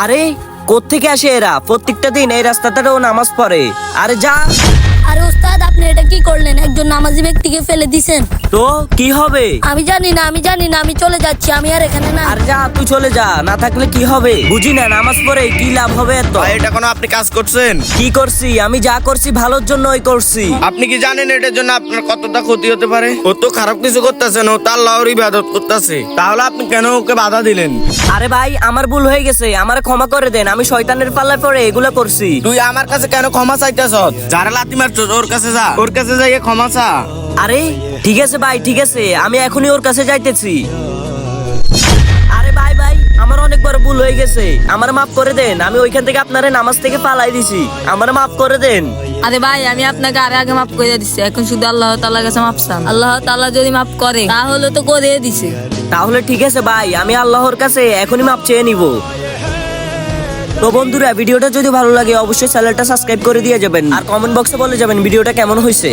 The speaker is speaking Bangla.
আরে কোত্থেকে আসে এরা? প্রত্যেকটা দিন এই রাস্তাটাও নামাজ পড়ে। আরে যা। আরে ওস্তাদ, আপনি এটা কি করলেন? একজন নামাজি ব্যক্তিকে ফেলে দিছেন। তো কি হবে? আমি জানি না, আমি চলে যাচ্ছি, আমি আর এখানে না। আর যা, তুই চলে যা, না থাকলে কি হবে? বুঝি না নামাজ পড়ে কি লাভ হবে এত? ভাই এটা কোনো আপনি কাজ করছেন? কি করছি? আমি যা করছি ভালোর জন্যই করছি। আপনি কি জানেন এটার জন্য আপনার কতটা ক্ষতি হতে পারে? ও তো খারাপ কিছু করতেছেন, ও তো আল্লাহর ইবাদত করতেছে, তাহলে আপনি কেন ওকে বাধা দিলেন? আরে ভাই, আমার ভুল হয়ে গেছে, আমার ক্ষমা করে দেন। আমি শয়তানের পাল্লায় পড়ে এগুলো করছি। তুই আমার কাছে কেন ক্ষমা চাইতেছ? যারা লাথি মারছ ওর কাছে যা, ওর কাছে যাই ক্ষমা চা। আরে ঠিক আছে ভাই, ঠিক আছে, আমি এখনই ওর কাছে যাইতেছি। আরে ভাই ভাই, আমার অনেক বড় ভুল হয়ে গেছে, আমার মাফ করে দেন। আমি ওইখান থেকে আপনারে নামাজ থেকে পালাই দিছি, আমার মাফ করে দেন। আরে ভাই, আমি আপনাকে আগে মাফ করে দিচ্ছি, এখন শুধু আল্লাহ তাআলার কাছে মাফ চান। আল্লাহ তাআলা যদি মাফ করে তাহলে তো করে দিছে। তাহলে ঠিক আছে ভাই, আমি আল্লাহর কাছে এখনই মাপ চেয়ে নিব। তো বন্ধুরা, ভিডিওটা যদি ভালো লাগে অবশ্যই চ্যানেলটা সাবস্ক্রাইব করে দিয়ে যাবেন, আর কমেন্ট বক্সে বলে যাবেন ভিডিওটা কেমন হয়েছে।